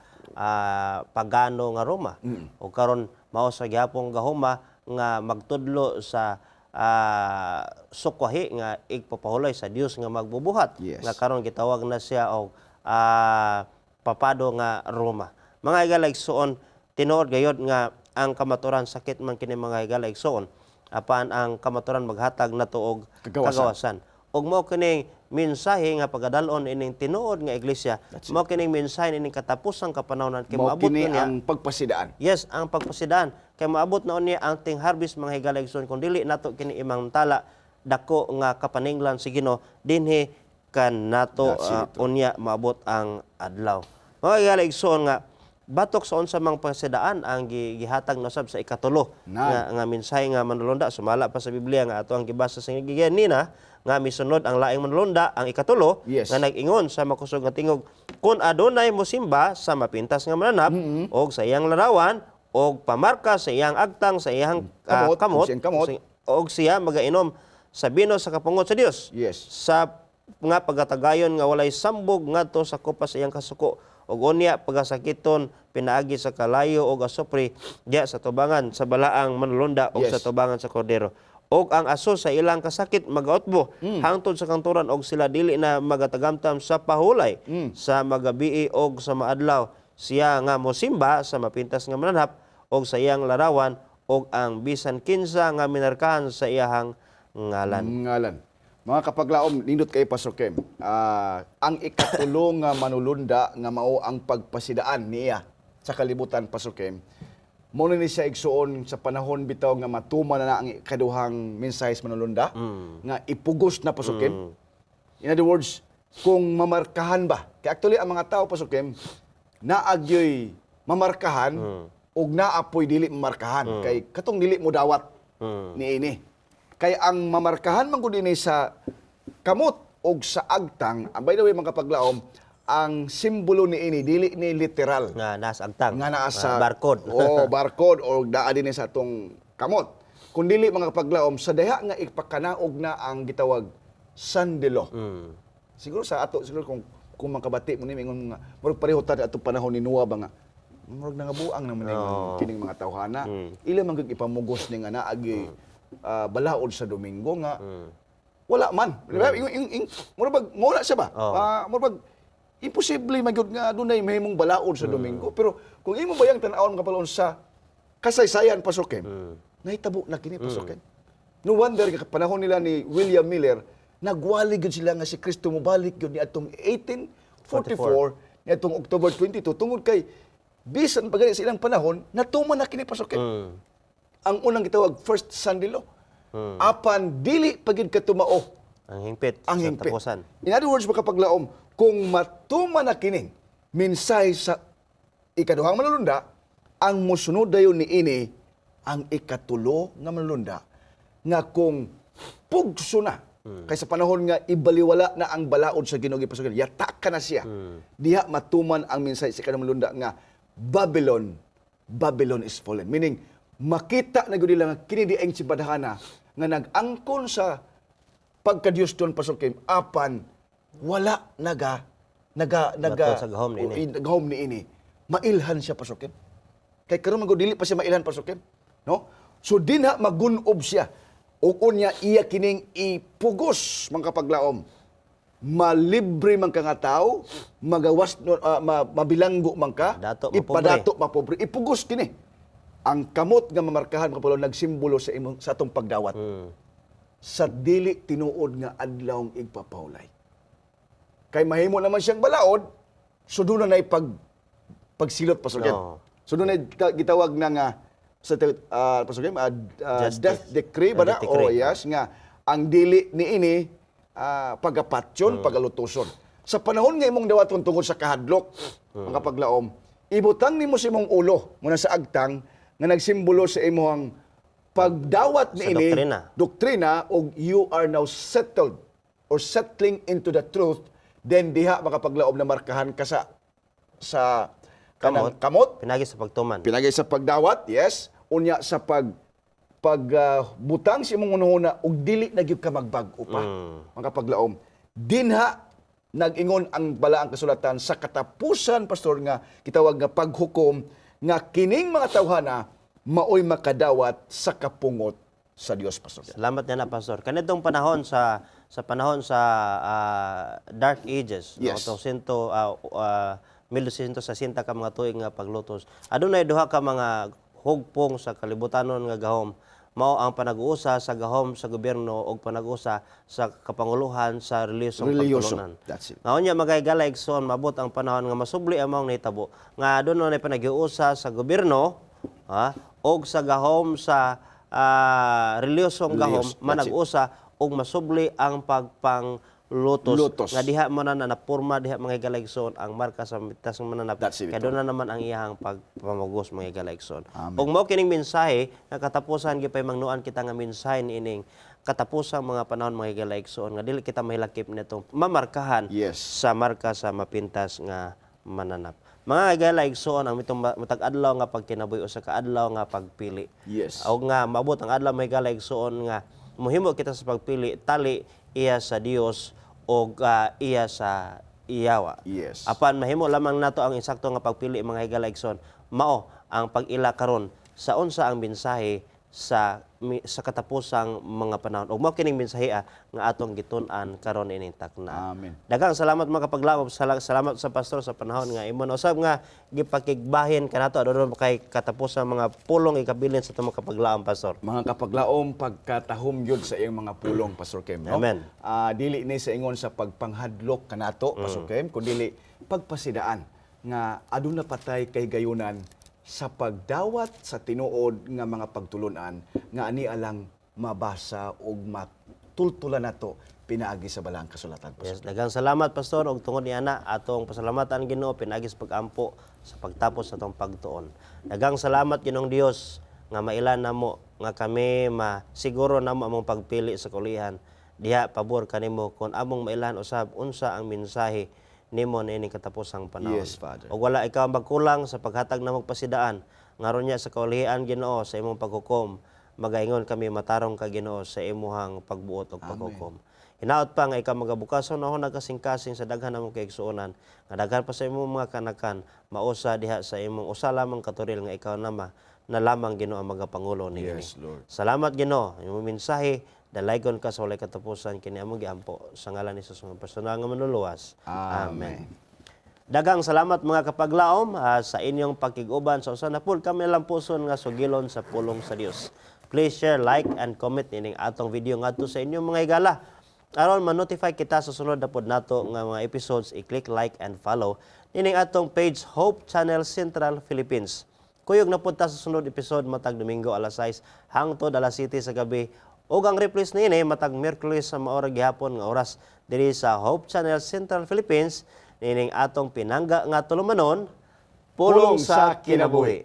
pagano nga Roma. O karon mao sa gihapon gahoma nga magtudlo sa sukwahi nga igpapahulay sa Dios nga magbubuhat. Yes. Nga karon gitawag na siya og papado nga Roma. Mga higala igsoon, tinuod gayud nga ang kamaturan sakit man kini mga higala igsoon. Apan ang kamaturan maghatag nato og Kagawasan. kagawasan. Og mao kini mensahe nga pagadalon ining tinuod nga iglesia. Mao kining mensahe ining katapusang kapanahonan kay Mao maabot kini niya. ang pagpasidaan. Yes, ang pagpasidaan kay maabot na niya ang ting harvest mga higaligson kun dili nato kini imang tala dako nga kapaninglan si Ginoo dinhi kan nato unya maabot ang adlaw. Mga higaligson nga batok sa unsa mang pasidaan ang gihatag nasab sa ikatulo nga mensahe nga manulunda sumala pa sa Biblia nga ato ang gibasa sa giganina nga misunod ang laing manulunda ang ikatulo nga nag-ingon sa makusog nga tingog kun adunay mosimba sa mapintas nga mananap og sa iyang larawan og pamarka sa iyang agtang sa iyang kamot og siya magainom sa bino sa kapungot sa Dios sa nga pagatagayon nga walay sambog ngadto sa kopas sa iyang kasuko og unya pagasakiton pinaagi sa kalayo og asupre diya sa tubangan sa balaang manulunda og sa tubangan sa kordero og ang aso sa ilang kasakit magautbo hangtod sa kanturan og sila dili na magatagamtam sa pahulay sa magabii og sa maadlaw siya nga mosimba sa mapintas nga mananap og sa iyang larawan og ang bisan kinsa nga minarkahan sa iyahang ngalan. Mga kapaglaom, nindot kay Pastor Kem, ang ikatulo nga manulunda nga mao ang pagpasidaan niya sa kalibutan, Pastor Kem, muna ni siya igsuon sa panahon bitaw nga matuman na ang ikaduhang mensahe sa manulunda, nga ipugos na, Pastor Kem. In other words, kung mamarkahan ba, kaya actually ang mga tao, Pastor Kem, naagyoy mamarkahan o naapoy dili mamarkahan. Kay katong dili mo dawat ni ini. Kay ang mamarkahan man gud ini sa kamot og sa agtang, by the way mga kapaglaom, ang simbolo ni ini dili ni literal nga nasa agtang nga naa sa barcode barcode o daa din sa atong kamot, kun dili mga kapaglaom sa diha nga ipakanaog na ang gitawag sandilo. Siguro sa ato siguro kung makabati mo ni ingon nga murag pareho ta atong panahon ni Noah ba nga murag nangabuang naman kining mga tawhana ila man gyud ipamugos ni nga naagi balaod sa Domingo nga wala man. Murag mo na siya ba? Murag imposible magyud nga dunay mahimong balaod sa Domingo. Pero kung imo bayang tan-awon nga palon sa kasaysayan, Pastor Ken, nahitabo na kini, Pastor Ken. No wonder ka panahon nila ni William Miller nagwali gyud sila nga si Kristo mobalik gyud ni atong 1844 ni atong October 22 tungod kay bisan pagani sa ilang panahon natuman na kini, Pastor Ken. Ang unang gitawag first sandilo. Apan dili pagid katumao ang hingpit ang sa hingpit. tapusan. In other words, makapaglaom, kung matuman na kining mensahe sa ikaduhang manulunda, ang musunod dayon ni ini ang ikatulo nga manulunda nga kung pugso na kay sa panahon nga ibaliwala na ang balaod sa Ginoo gipasukan, yatak ka na siya. Diha matuman ang mensahe sa ikaduhang manulunda nga Babylon is fallen. Meaning makita na gud nila nga kini dieng si badahana nga nag-angkon sa pagka-Dios don, Pastor Kim, apan wala naga sa gahom ni ini. Gahom ni ini. Mailhan siya, Pastor Kim. Kay karon man gud dili pa siya mailhan, Pastor Kim. No? So dinha magunob siya. Ug unya iya kining ipugos mga kapaglaom. Malibre man ka nga tao, magawas mabilanggo man ka, ipadato mapobre. Ipugos kini. Ang kamot nga mamarkahan mga kapaglaom nagsimbolo sa atong pagdawat. Sa dili tinuod nga adlawng igpapawlay. Kay mahimo naman siyang balaod, so doon na pagsilot, Pastor Ken. So doon na gitawag na nga sa Pastor Ken, death decree ba na? O yes, nga ang dili ni ini pagapatyon, pagalutuson. Sa panahon nga imong dawaton tungod sa kahadlok, mga kapaglaom, ibutang nimo sa imong ulo muna sa agtang nga nagsimbolo sa imong pagdawat ni ini doktrina og you are now settled or settling into the truth, then diha makapaglaom na markahan ka sa kanang kamot pinagi sa pagtuman, pinagi sa pagdawat, yes, unya sa pagbutang sa imong unahuna og dili na gyud ka magbag-o pa makapaglaom dinha nag-ingon ang balaang kasulatan sa katapusan, Pastor, nga kitawag nga paghukom nga kining mga tawhana maoy makadawat sa kapungot sa Dios, Pastor. Salamat na Pastor. Kanitong panahon sa Dark Ages, yes. no, 1260 ka mga tuig nga paglutos. Adunay duha ka mga hugpong sa kalibutanon nga gahom. mao ang panag-uusa sa gahom sa gobyerno o panag-uusa sa kapanguluhan sa reliyosong Religyoso. pagtulunan. That's it. Ngaon niya magaygalay igsoon mabot ang panahon nga masubli ang maong nahitabo nga doon na panag-iusa sa gobyerno og sa gahom sa reliyosong gahom That's it. manag-usa og masubli ang pagpanglutos Lutos. nga diha mo na napurma diha mga galigson ang marka sa mitas ng mananap That's it. kaya doon na naman ang iyang pagpamugos mga galigson. Amen. Og mao kining mensahe nga katapusan gipay mangnuan kita nga mensahe niining katapusang mga panahon mga galigson nga dili kita mahilakip nitong mamarkahan Yes. sa marka sa mapintas nga mananap. Mga galigson ang mitong matag adlaw nga pagkinabuhi o sa kaadlaw nga pagpili. Yes. O nga maabot ang adlaw may galigson nga muhimo kita sa pagpili tali iya sa Dios o iya sa iyawa. Yes. Apan mahimo lamang nato ang insakto nga pagpili mga higaligson mao ang pag-ila karon sa unsa ang mensahe sa katapusang mga panahon. Ug mao kining mensahe nga atong gitun-an karon ining takna. Amen. Daghang salamat mga kapaglaom. Salamat sa pastor sa panahon nga imo na usab nga gipakigbahin kanato adto kay katapusang mga pulong ikabilin sa tumong kapaglaom pastor. Mga kapaglaom pagkatahom yun sa iyang mga pulong, Pastor Kem. No? Amen. Dili ni sa ingon sa pagpanghadlok kanato, Pastor Kem, kundi pagpasidaan nga aduna patay kay gayunan sa pagdawat sa tinuod nga mga pagtulunan nga ani alang mabasa ug matultulan nato pinaagi sa balang kasulatan. Pastor. Yes, daghang salamat pastor og tungod ni ana atong pasalamatan Ginoo pinaagi sa pag-ampo sa pagtapos sa atong pagtuon. Daghang salamat Ginoong Dios nga mailan namo nga kami masiguro namo among pagpili sa kulihan. Diha pabor kanimo kun among mailan usab unsa ang mensahe nimo niining katapusang panahon. Yes, Father. Og wala ikaw magkulang sa paghatag namong pasidaan ngaron niya sa kaulihan Ginoo sa imong paghukom. Magaingon kami matarong ka Ginoo sa imuhang pagbuot ug paghukom. Hinaot pa nga ikaw magabukason na nagkasing-kasing sa daghan namong kaigsuonan nga daghan pa sa imong mga kanakan mausa diha sa imong usa lamang katuril nga ikaw na lamang Ginoo ang magapangulo niini. Yes, Lord. Salamat Ginoo imong mensahe dalaygon ka sa walay katapusan kini among giampo sa ngalan ni Jesus nga personal nga manluluwas. Amen. Daghang salamat mga kapaglaom sa inyong pakiguban sa usa na pud kami lang puson nga sugilon sa pulong sa Dios. Please share, like and comment ining atong video ngadto sa inyong mga higala. Aron ma-notify kita sa sunod na pod nato nga mga episodes, i-click like and follow ining atong page Hope Channel Central Philippines. Kuyog na pod ta sa sunod episode matag Domingo alas 6 hangtod alas 7 sa gabi. Ug ang reprise niini matag Miyerkules sa maorag gihapon nga oras diri sa Hope Channel Central Philippines nining atong pinangga nga tulumanon pulong sa kinabuhi.